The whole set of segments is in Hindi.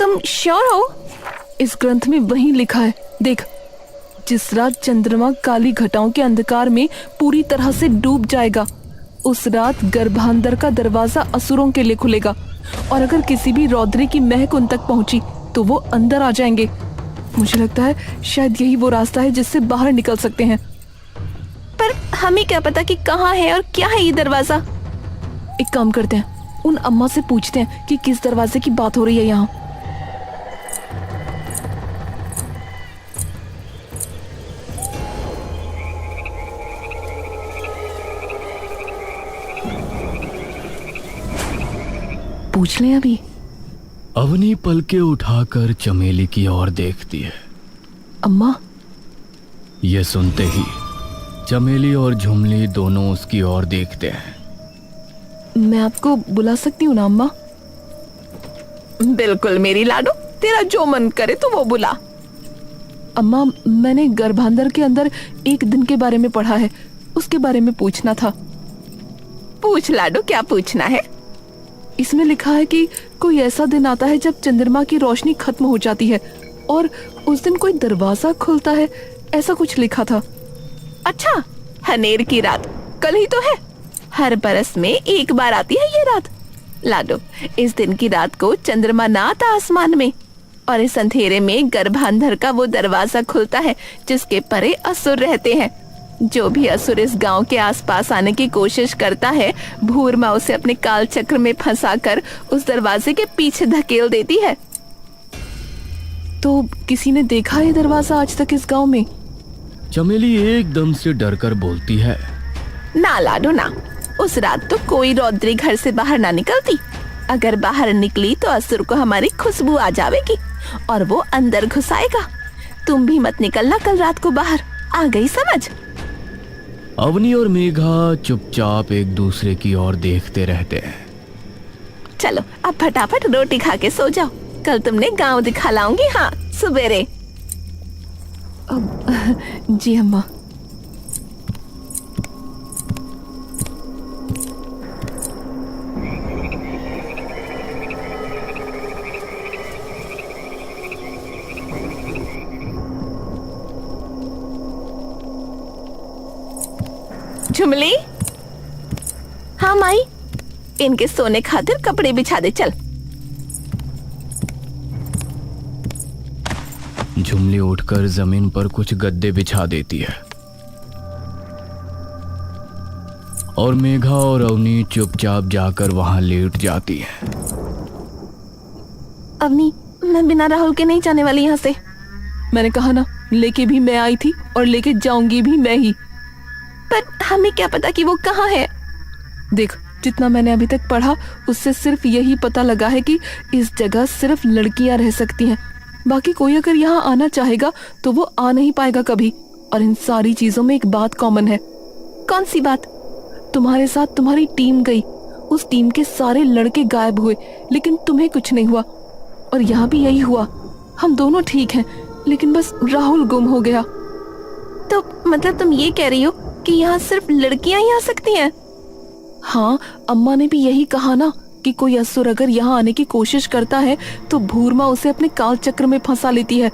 तुम श्योर हो? इस ग्रंथ में वही लिखा है, देख। जिस रात चंद्रमा काली घटाओं के अंधकार में पूरी तरह से डूब जाएगा, उस रात गर्भांतर का दरवाजा असुरों के लिए खुलेगा, और अगर किसी भी रौद्री की महक उन तक पहुंची तो वो अंदर आ जाएंगे। मुझे लगता है शायद यही वो रास्ता है जिससे बाहर निकल सकते हैं। पर हमें क्या पता कि कहाँ है और क्या है ये दरवाजा? एक काम करते हैं, उन अम्मा से पूछते हैं कि किस दरवाजे की बात हो रही है यहाँ। पूछ लें अभी। अवनी पलके उठाकर चमेली की ओर देखती है। अम्मा। ये सुनते ही चमेली और झुमली दोनों उसकी ओर देखते हैं। मैं आपको बुला सकती हूँ ना अम्मा? बिल्कुल मेरी लाडो, तेरा जो मन करे तो वो बुला। अम्मा, मैंने गर्भांतर के अंदर एक दिन के बारे में पढ़ा है, उसके बारे में पूछना था। पूछ लाडो, क्या पूछना है? इसमें लिखा है कि कोई ऐसा दिन आता है जब चंद्रमा की रोशनी खत्म हो जाती है और उस दिन कोई दरवाजा खुलता है, ऐसा कुछ लिखा था। अच्छा, हनेर की रात कल ही तो है। हर बरस में एक बार आती है ये रात। लाडो, इस दिन की रात को चंद्रमा ना आता आसमान में, और इस अंधेरे में गर्भांधर का वो दरवाजा खुलता है जिसके परे असुर रहते हैं। जो भी असुर इस गांव के आसपास आने की कोशिश करता है, भूरमा उसे अपने काल चक्र में फंसाकर उस दरवाजे के पीछे धकेल देती है। तो किसी ने देखा है दरवाजा आज तक इस गांव में? चमेली एकदम से डरकर बोलती है। ना लाडो ना, उस रात तो कोई रौद्री घर से बाहर ना निकलती। अगर बाहर निकली तो असुर को हमारी खुशबू आ जाएगी और वो अंदर घुसाएगा। तुम भी मत निकलना कल रात को बाहर, आ गई समझ? अवनी और मेघा चुपचाप एक दूसरे की ओर देखते रहते हैं। चलो अब फटाफट रोटी खा के सो जाओ, कल तुमने गांव दिखा लाऊंगी। हाँ, सुबेरे। जी अम्मा। झुमली। हाँ माई, इनके सोने खातिर कपड़े बिछा दे, चल। झुमली उठकर जमीन पर कुछ गद्दे बिछा देती है और मेघा और अवनी चुपचाप जाकर वहां लेट जाती है। अवनी, मैं बिना राहुल के नहीं जाने वाली यहाँ से। मैंने कहा ना, लेके भी मैं आई थी और लेके जाऊंगी भी मैं ही। पर हमें क्या पता कि वो कहाँ है? देख, जितना मैंने अभी तक पढ़ा उससे सिर्फ यही पता लगा है कि इस जगह सिर्फ लड़कियां रह सकती हैं। बाकी कोई अगर यहाँ आना चाहेगा तो वो आ नहीं पाएगा कभी। और इन सारी चीजों में एक बात कॉमन है। कौन सी बात? तुम्हारे साथ तुम्हारी टीम गई, उस टीम के सारे लड़के गायब हुए, लेकिन तुम्हें कुछ नहीं हुआ। और यहाँ भी यही हुआ, हम दोनों ठीक हैं, लेकिन बस राहुल गुम हो गया। तो मतलब तुम ये कह रही हो कि यहाँ सिर्फ लड़कियां ही आ सकती हैं? हाँ, अम्मा ने भी यही कहा ना कि कोई असुर अगर यहाँ आने की कोशिश करता है तो भूरमा उसे अपने काल चक्र में फंसा लेती है।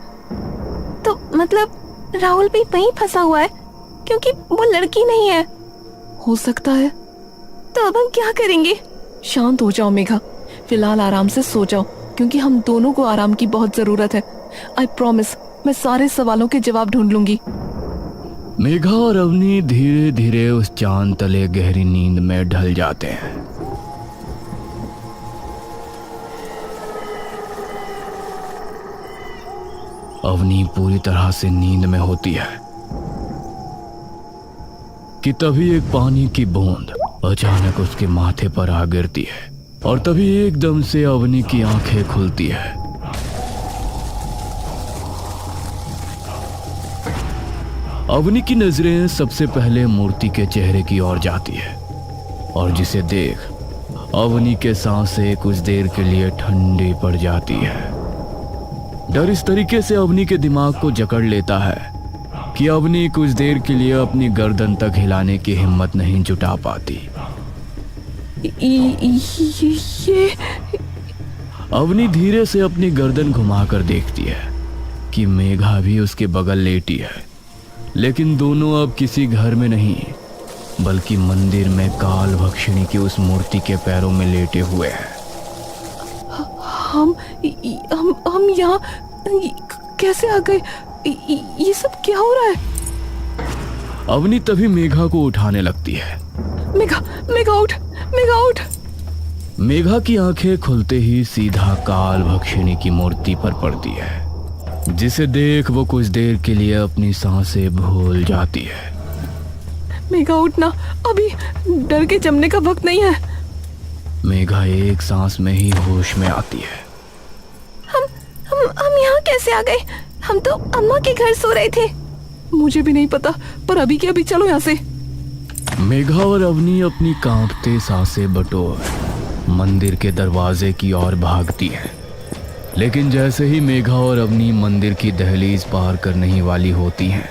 तो मतलब राहुल भी वहीं फंसा हुआ है क्योंकि वो लड़की नहीं है? हो सकता है। तो अब हम क्या करेंगे? शांत हो जाओ मेघा, फिलहाल आराम से सो जाओ, क्योंकि हम दोनों को आराम की बहुत जरूरत है। आई प्रॉमिस, मैं सारे सवालों के जवाब ढूंढ लूंगी। मेघा और अवनी धीरे धीरे उस चांद तले गहरी नींद में ढल जाते हैं। अवनी पूरी तरह से नींद में होती है कि तभी एक पानी की बूंद अचानक उसके माथे पर आ गिरती है और तभी एकदम से अवनी की आंखें खुलती है। अवनी की नजरें सबसे पहले मूर्ति के चेहरे की ओर जाती है और जिसे देख अवनी के सांसें कुछ देर के लिए ठंडी पड़ जाती है। डर इस तरीके से अवनी के दिमाग को जकड़ लेता है कि अवनी कुछ देर के लिए अपनी गर्दन तक हिलाने की हिम्मत नहीं जुटा पाती। ये अवनी धीरे से अपनी गर्दन घुमाकर देखती है कि मेघा भी उसके बगल लेटी है, लेकिन दोनों अब किसी घर में नहीं बल्कि मंदिर में काल भक्षिणी की उस मूर्ति के पैरों में लेटे हुए हैं। हम यहाँ कैसे आ गए? ये सब क्या हो रहा है? अवनी तभी मेघा को उठाने लगती है। मेघा, मेघा उठ, मेघा उठ। मेघा की आंखें खुलते ही सीधा काल भक्षिणी की मूर्ति पर पड़ती है, जिसे देख वो कुछ देर के लिए अपनी सांसें भूल जाती है। मेघा उठना, अभी डर के जमने का वक्त नहीं है। मेघा एक सांस में ही होश में आती है। हम यहाँ कैसे आ गए? हम तो अम्मा के घर सो रहे थे। मुझे भी नहीं पता, पर अभी के अभी चलो यहाँ से। मेघा और अवनी अपनी कांपते सांसें बटोर मंदिर के दरवाजे की ओर भागती है, लेकिन जैसे ही मेघा और अवनी मंदिर की दहलीज पार करने ही वाली होती हैं,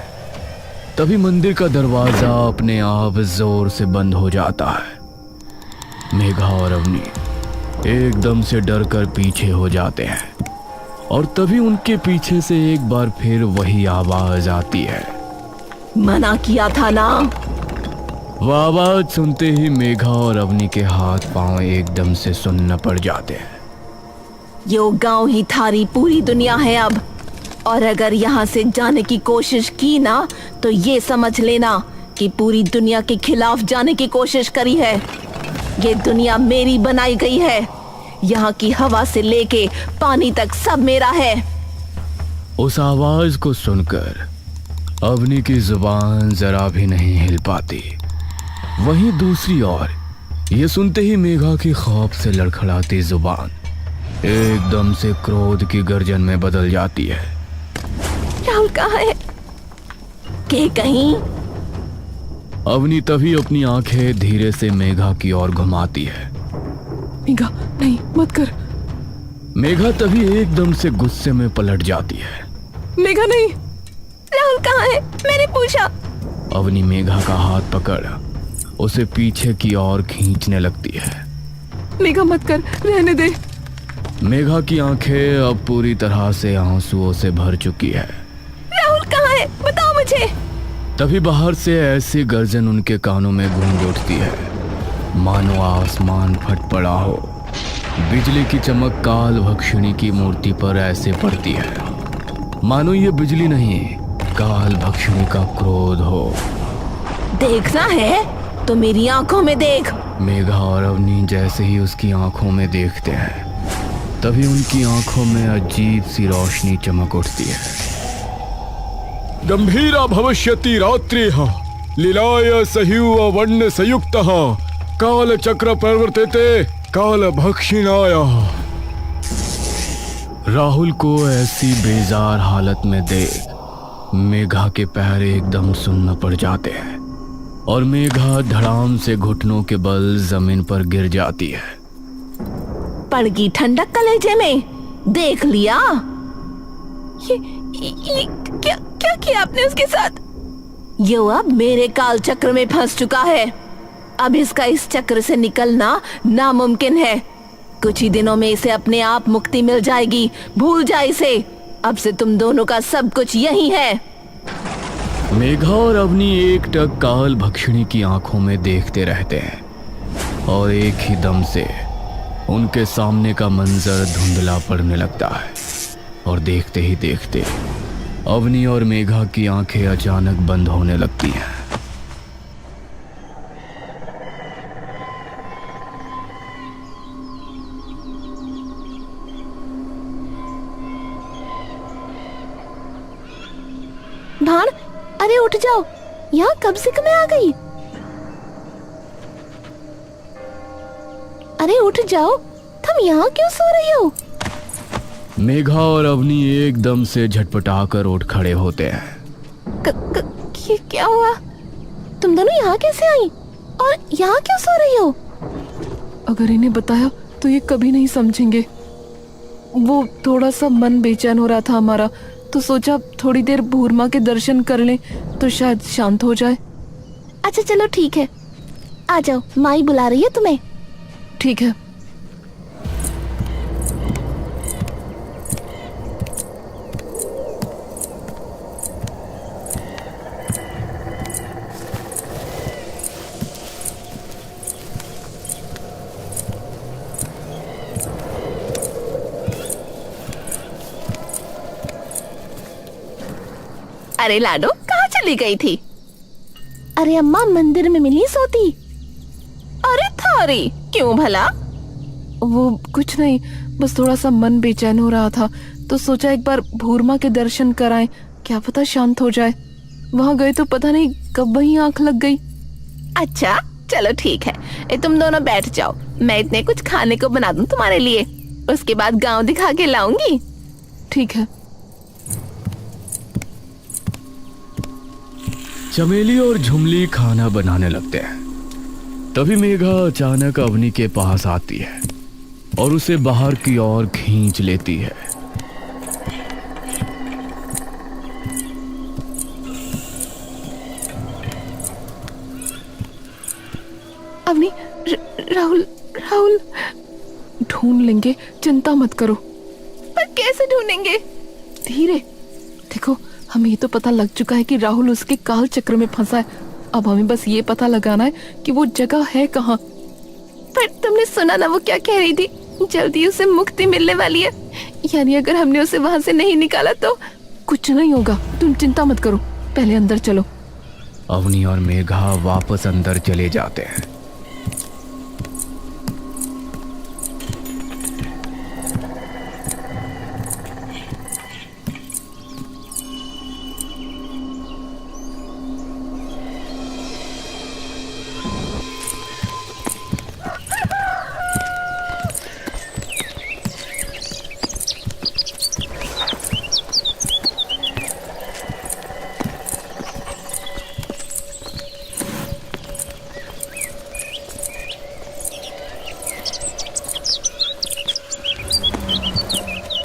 तभी मंदिर का दरवाजा अपने आप जोर से बंद हो जाता है। मेघा और अवनी एकदम से डर कर पीछे हो जाते हैं और तभी उनके पीछे से एक बार फिर वही आवाज आती है, मना किया था ना। वह आवाज सुनते ही मेघा और अवनी के हाथ पांव एकदम से सुन्न पड़ जाते हैं। यो गांव ही थारी पूरी दुनिया है अब, और अगर यहाँ से जाने की कोशिश की ना तो ये समझ लेना कि पूरी दुनिया के खिलाफ जाने की कोशिश करी है। ये दुनिया मेरी बनाई गई है, यहाँ की हवा से लेके पानी तक सब मेरा है। उस आवाज को सुनकर अवनी की जुबान जरा भी नहीं हिल पाती। वहीं दूसरी ओर ये सुनते ही मेघा की खौफ से लड़खड़ाती जुबान एकदम से क्रोध की गर्जन में बदल जाती है। राहुल कहाँ है? के कहीं? अवनी तभी अपनी आंखें धीरे से मेघा की ओर घुमाती है। मेघा, नहीं, मत कर। मेघा तभी एकदम से गुस्से में पलट जाती है। मेघा नहीं। राहुल कहाँ है? मैंने पूछा। अवनी मेघा का हाथ पकड़ उसे पीछे की ओर खींचने लगती है। मेघा मत कर, रहने दे। मेघा की आंखें अब पूरी तरह से आंसुओं से भर चुकी है। राहुल कहाँ है? बताओ मुझे। तभी बाहर से ऐसी गर्जन उनके कानों में गूंज उठती है मानो आसमान फट पड़ा हो। बिजली की चमक काल भक्षिणी की मूर्ति पर ऐसे पड़ती है मानो ये बिजली नहीं काल भक्षिणी का क्रोध हो। देखना है तो मेरी आंखों में देख। मेघा और अवनी जैसे ही उसकी आंखों में देखते हैं, तभी उनकी आंखों में अजीब सी रोशनी चमक उठती है। गंभीरा भविष्यति रात्रिः लीलाय सह्युव वर्ण संयुक्तः काल चक्र प्रवर्तते काल भक्षिणाय। राहुल को ऐसी बेजार हालत में देख मेघा के पैर एकदम सुन्न पड़ जाते हैं और मेघा धड़ाम से घुटनों के बल जमीन पर गिर जाती है। पड़ गई ठंडक कलेजे में। देख लिया? ये क्या किया आपने उसके साथ? ये अब मेरे काल चक्र में फंस चुका है। अब इसका इस चक्र से निकलना नामुमकिन है। कुछ ही दिनों में इसे अपने आप मुक्ति मिल जाएगी। भूल जा इसे। अब से तुम दोनों का सब कुछ यही है। मेघा और अवनी एक टक काल भक्षिणी की आंखों में देखते रहते हैं और एक ही दम से उनके सामने का मंजर धुंधला पड़ने लगता है और देखते ही देखते अवनी और मेघा की आंखें अचानक बंद होने लगती हैं। भाण, अरे उठ जाओ, यहाँ कब से मैं आ गई? अरे उठ जाओ, तुम यहाँ क्यों सो रही हो? मेघा और अवनी एकदम से झटपटाकर उठ खड़े होते हैं। क्या हुआ? तुम दोनों यहाँ कैसे आई और यहाँ क्यों सो रही हो? अगर इन्हें बताया तो ये कभी नहीं समझेंगे। वो थोड़ा सा मन बेचैन हो रहा था हमारा, तो सोचा थोड़ी देर भूरमा के दर्शन कर लें तो शायद शांत हो जाए। अच्छा चलो ठीक है, आ जाओ, माई बुला रही है तुम्हें। ठीक है। अरे लाडो, कहाँ चली गई थी? अरे अम्मा, मंदिर में मिली सोती। अरे थारी, क्यों भला? वो कुछ नहीं, बस थोड़ा सा मन बेचैन हो रहा था तो सोचा एक बार भूरमा के दर्शन कराएं, क्या पता शांत हो जाए। वहां गए तो पता नहीं कब वहीं आंख लग गई। अच्छा चलो ठीक है, तुम दोनों बैठ जाओ, मैं इतने कुछ खाने को बना दूं तुम्हारे लिए, उसके बाद गांव दिखा के लाऊंगी। ठीक है। चमेली और झुमली खाना बनाने लगते हैं। तभी मेघा अचानक अवनी के पास आती है और उसे बाहर की ओर खींच लेती है। अवनी, राहुल राहुल ढूंढ लेंगे, चिंता मत करो। पर कैसे ढूंढेंगे? धीरे। देखो, हमें ये तो पता लग चुका है कि राहुल उसके काल चक्र में फंसा है। अब हमें बस ये पता लगाना है कि वो जगह है कहाँ। पर तुमने सुना ना वो क्या कह रही थी, जल्दी उसे मुक्ति मिलने वाली है। यानी अगर हमने उसे वहां से नहीं निकाला तो कुछ नहीं होगा, तुम चिंता मत करो, पहले अंदर चलो। अवनी और मेघा वापस अंदर चले जाते हैं।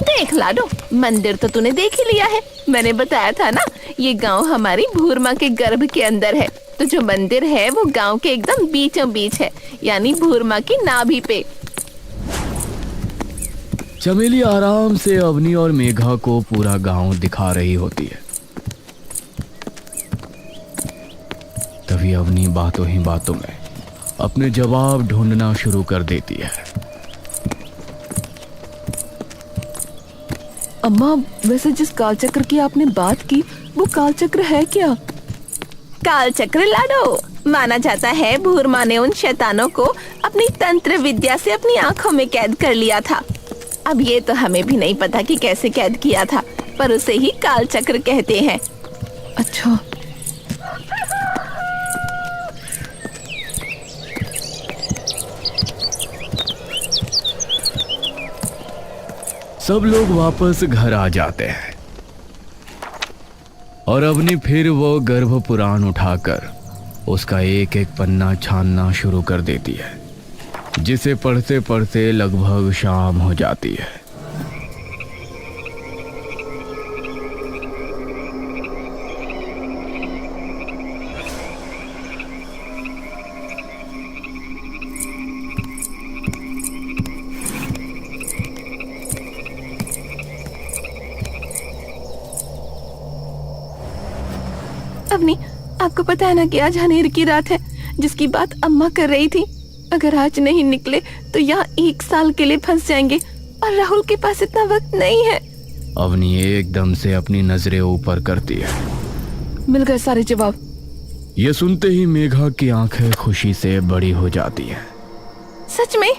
देख लाडो, मंदिर तो तूने देख ही लिया है। मैंने बताया था ना, ये गांव हमारी भूरमा के गर्भ के अंदर है। तो जो मंदिर है वो गांव के एकदम बीचों बीच है, यानी भूरमा की नाभि पे। चमेली आराम से अवनी और मेघा को पूरा गांव दिखा रही होती है। तभी अवनी बातों ही बातों में अपने जवाब ढूंढना शुरू कर देती है। अम्मा, वैसे जिस कालचक्र की आपने बात की वो कालचक्र है क्या? काल चक्र लाडो, माना जाता है भूरमा ने उन शैतानों को अपनी तंत्र विद्या से अपनी आंखों में कैद कर लिया था। अब ये तो हमें भी नहीं पता कि कैसे कैद किया था, पर उसे ही काल चक्र कहते हैं। अच्छा। सब लोग वापस घर आ जाते हैं और अवनी फिर वो गर्भ पुराण उठाकर उसका एक एक पन्ना छानना शुरू कर देती है, जिसे पढ़ते पढ़ते लगभग शाम हो जाती है। अवनी, आपको पता है ना कि आज हनेर की रात है, जिसकी बात अम्मा कर रही थी। अगर आज नहीं निकले तो यहाँ 1 साल के लिए फंस जाएंगे और राहुल के पास इतना वक्त नहीं है। अवनी एकदम से अपनी नजरें ऊपर करती है। मिल गए सारे जवाब। ये सुनते ही मेघा की आंखें खुशी से बड़ी हो जाती हैं। सच में?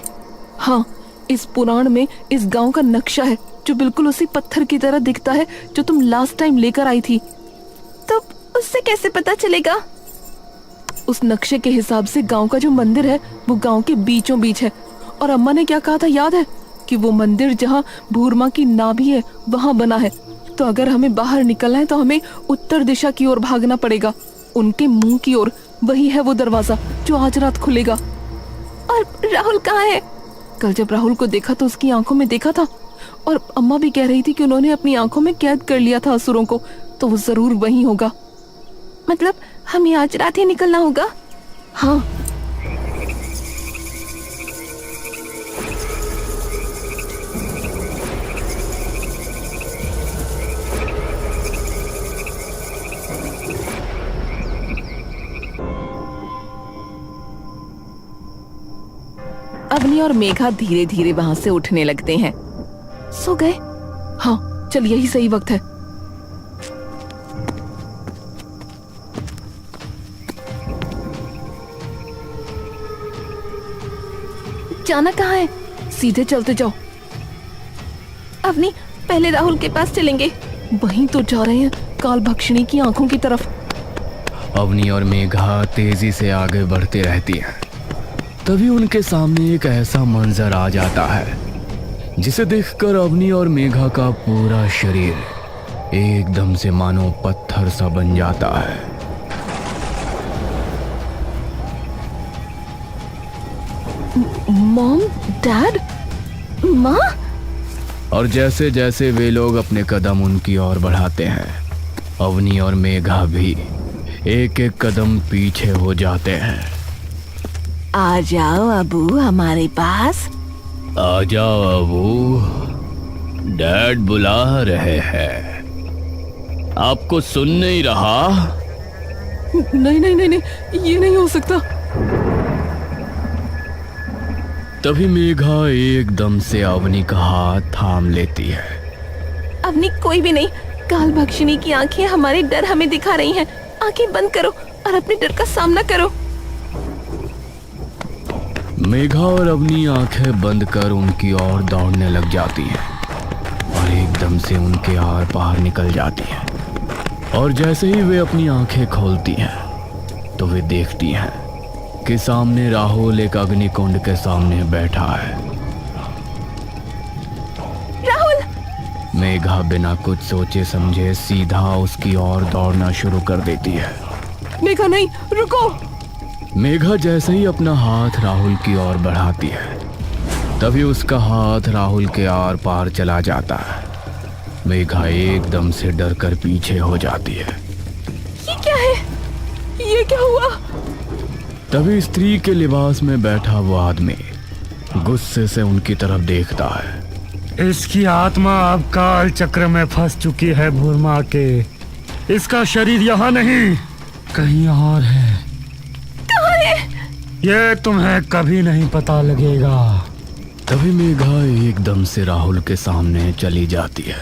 हाँ, इस पुराण में इस गांव का नक्शा है जो बिल्कुल उसी पत्थर की तरह दिखता है जो तुम लास्ट टाइम लेकर आई थी। तो उससे कैसे पता चलेगा? उस नक्शे के हिसाब से गांव का जो मंदिर है वो गांव के बीचों बीच है। और अम्मा ने क्या कहा था याद है? कि वो मंदिर जहाँ भूरमा की नाभि है वहां बना है। तो अगर हमें बाहर निकलना है तो हमें उत्तर दिशा की ओर भागना पड़ेगा, उनके मुंह की ओर। वही है वो दरवाजा जो आज रात खुलेगा। और राहुल कहाँ है? कल जब राहुल को देखा तो उसकी आंखों में देखा था, और अम्मा भी कह रही थी कि उन्होंने अपनी आंखों में कैद कर लिया था असुरों को, तो वो जरूर वहीं होगा। मतलब हमें आज रात ही निकलना होगा? हाँ। अवनी और मेघा धीरे धीरे वहां से उठने लगते हैं। सो गए? हाँ, चल यही सही वक्त है। जाना कहाँ है? सीधे चलते जाओ। अवनी, पहले राहुल के पास चलेंगे। वहीं तो जा रहे हैं, काल भक्षिणी की आंखों की तरफ। अवनी और मेघा तेजी से आगे बढ़ती रहती हैं। तभी उनके सामने एक ऐसा मंजर आ जाता है जिसे देखकर अवनी और मेघा का पूरा शरीर एकदम से मानो पत्थर सा बन जाता है। मॉम, डैड, माँ। और जैसे जैसे वे लोग अपने कदम उनकी ओर बढ़ाते हैं, अवनी और मेघा भी एक एक कदम पीछे हो जाते हैं। आ जाओ अबू हमारे पास। आ जाओ अबू, डैड बुला रहे हैं। आपको सुन नहीं रहा? नहीं नहीं नहीं नहीं, ये नहीं हो सकता। तभी मेघा एकदम से अवनी का हाथ थाम लेती है। अवनी, कोई भी नहीं। काल भक्षिणी की आंखें हमारे डर हमें दिखा रही हैं। आंखें बंद करो और अपने डर का सामना करो। मेघा और अवनी आंखें बंद कर उनकी ओर दौड़ने लग जाती हैं और एकदम से उनके आर पार निकल जाती हैं। और जैसे ही वे अपनी आंखें खोलती हैं तो वे देखती हैं कि सामने राहुल एक अग्निकुंड के सामने बैठा है। राहुल! मेघा बिना कुछ सोचे समझे सीधा उसकी ओर दौड़ना शुरू कर देती है। मेघा नहीं, रुको। मेघा जैसे ही अपना हाथ राहुल की ओर बढ़ाती है तभी उसका हाथ राहुल के आर पार चला जाता है। मेघा एकदम से डर कर पीछे हो जाती है। ये क्या है? ये क्या हुआ? तभी स्त्री के लिबास में बैठा वो आदमी गुस्से से उनकी तरफ देखता है। इसकी आत्मा अब काल चक्र में फंस चुकी है भूरमा के। इसका शरीर यहाँ नहीं, कहीं और है। कहाँ है? ये तुम्हें कभी नहीं पता लगेगा। तभी मेघा एकदम से राहुल के सामने चली जाती है।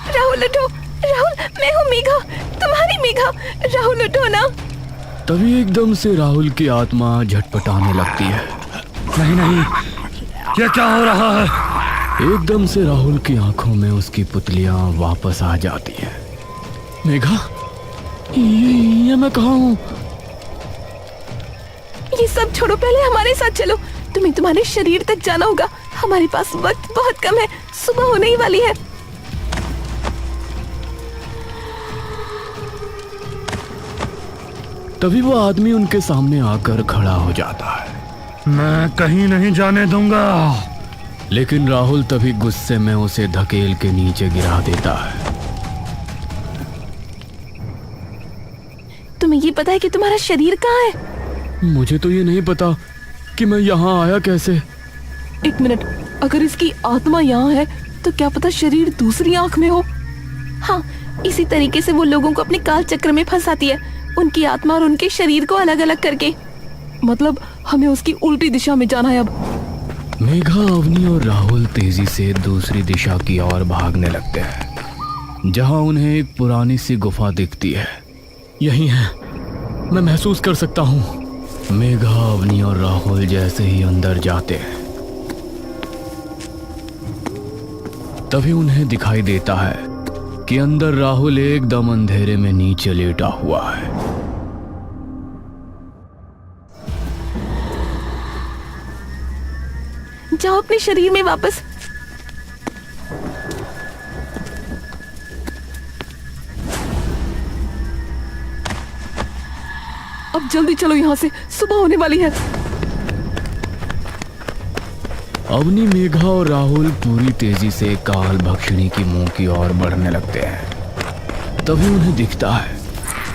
राहुल उठो! राहुल, मैं हूँ मेघा, तुम्हारी मेघा। राहुल उठो ना। तभी एकदम से राहुल की आत्मा झटपटाने लगती है। नहीं नहीं, ये क्या हो रहा है? एकदम से राहुल की आंखों में उसकी पुतलियां वापस आ जाती हैं। मेघा, ये मैं कहाँ हूँ? ये सब छोड़ो, पहले हमारे साथ चलो। तुम्हें तुम्हारे शरीर तक जाना होगा। हमारे पास वक्त बहुत कम है, सुबह होने ही वाली है। तभी वो आदमी उनके सामने आकर खड़ा हो जाता है। मैं कहीं नहीं जाने दूंगा। लेकिन राहुल तभी गुस्से में उसे धकेल के नीचे गिरा देता है। तुम्हें ये पता है कि तुम्हारा शरीर कहाँ है? मुझे तो ये नहीं पता कि मैं यहाँ आया कैसे। एक मिनट, अगर इसकी आत्मा यहाँ है तो क्या पता शरीर दूसरी आंख में हो। हाँ, इसी तरीके से वो लोगों को अपने काल चक्र में फंसाती है, उनकी आत्मा और उनके शरीर को अलग अलग करके। मतलब हमें उसकी उल्टी दिशा में जाना है अब। मेघा, अवनी और राहुल तेजी से दूसरी दिशा की ओर भागने लगते हैं, जहां उन्हें एक पुरानी सी गुफा दिखती है। यही है, मैं महसूस कर सकता हूँ। मेघा, अवनी और राहुल जैसे ही अंदर जाते हैं तभी उन्हें दिखाई देता है कि अंदर राहुल एकदम अंधेरे में नीचे लेटा हुआ है। जाओ अपने शरीर में वापस। अब जल्दी चलो यहाँ से, सुबह होने वाली है। अवनी, मेघा और राहुल पूरी तेजी से काल भक्षिणी की मुंह की ओर बढ़ने लगते हैं। तभी उन्हें दिखता है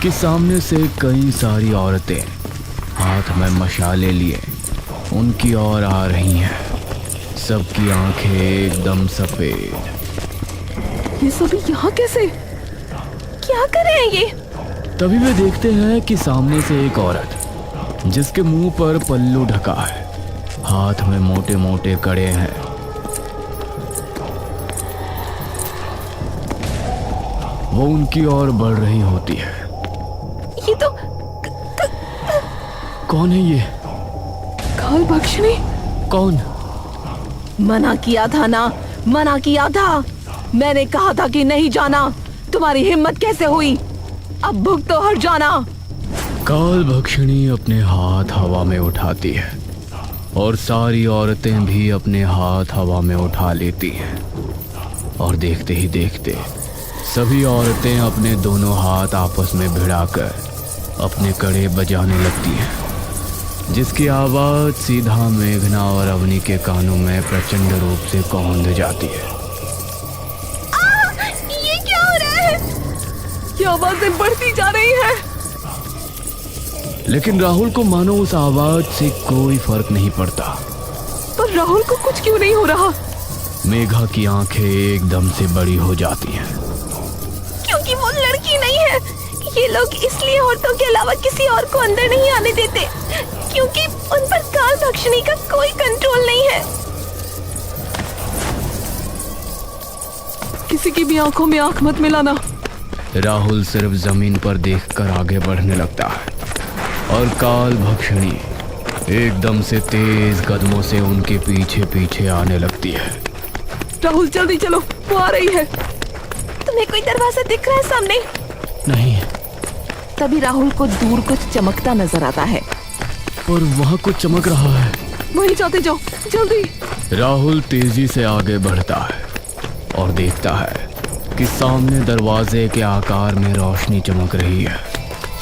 कि सामने से कई सारी औरतें हाथ में मशाले लिए उनकी ओर आ रही हैं। सबकी आंखें एकदम सफेद। ये सभी यहाँ कैसे? क्या कर रहे हैं ये? तभी वे देखते हैं कि सामने से एक औरत जिसके मुंह पर पल्लू ढका है, हाथ में मोटे मोटे कड़े हैं, वो उनकी ओर बढ़ रही होती है। ये तो कौन है ये? काल भक्षिणी। कौन? मना किया था ना, मना किया था। मैंने कहा था कि नहीं जाना। तुम्हारी हिम्मत कैसे हुई? अब भुगतो तो हट जाना। काल भक्षिणी अपने हाथ हवा में उठाती है और सारी औरतें भी अपने हाथ हवा में उठा लेती हैं और देखते ही देखते सभी औरतें अपने दोनों हाथ आपस में भिड़ाकर अपने कड़े बजाने लगती हैं, जिसकी आवाज सीधा मेघना और अवनी के कानों में प्रचंड रूप से कौंध जाती है। ये क्या हो रहा है? ये आवाजें बढ़ती जा रही है। लेकिन राहुल को मानो उस आवाज से कोई फर्क नहीं पड़ता। पर राहुल को कुछ क्यों नहीं हो रहा? मेघा की आंखें एकदम से बड़ी हो जाती हैं। क्योंकि वो लड़की नहीं है। ये लोग इसलिए औरतों के अलावा किसी और को अंदर नहीं आने देते, क्योंकि उन पर काल भक्षिणी का कोई कंट्रोल नहीं है। किसी की भी आंखों में आंख मत मिलाना। राहुल सिर्फ जमीन पर देखकर आगे बढ़ने लगता है और काल भक्षिणी एकदम से तेज कदमों से उनके पीछे पीछे आने लगती है। राहुल जल्दी चलो, वो आ रही है। तुम्हें कोई दरवाजा दिख रहा है सामने? नहीं, तभी राहुल को दूर कुछ चमकता नजर आता है। पर वहाँ कुछ चमक रहा है। वहीं जाते जाओ, जल्दी। राहुल तेजी से आगे बढ़ता है और देखता है कि सामने दरवाजे के आकार में रोशनी चमक रही है।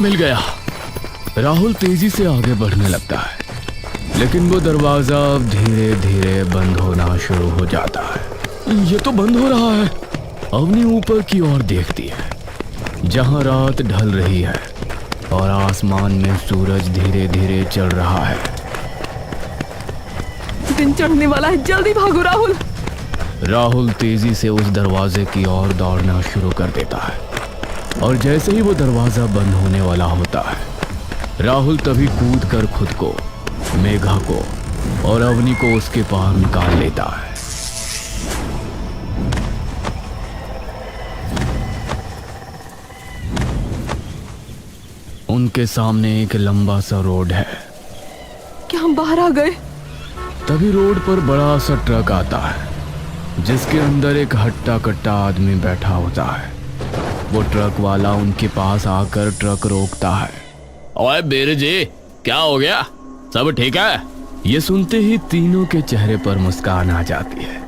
मिल गया। राहुल तेजी से आगे बढ़ने लगता है, लेकिन वो दरवाजा अब धीरे धीरे बंद होना शुरू हो जाता है। ये तो बंद हो रहा है। अवनी ऊपर की ओर देखती है, जहां रात ढल रही है और आसमान में सूरज धीरे धीरे चढ़ रहा है। दिन चढ़ने वाला है, जल्दी भागो राहुल। राहुल तेजी से उस दरवाजे की ओर दौड़ना शुरू कर देता है और जैसे ही वो दरवाजा बंद होने वाला होता है, राहुल तभी कूद कर खुद को, मेघा को और अवनी को उसके पार निकाल लेता है। उनके सामने एक लंबा सा रोड है। क्या हम बाहर आ गए? तभी रोड पर बड़ा सा ट्रक आता है, जिसके अंदर एक हट्टा कट्टा आदमी बैठा होता है। वो ट्रक वाला उनके पास आकर ट्रक रोकता है। ओए बीर जी, क्या हो गया? सब ठीक है? ये सुनते ही तीनों के चेहरे पर मुस्कान आ जाती है।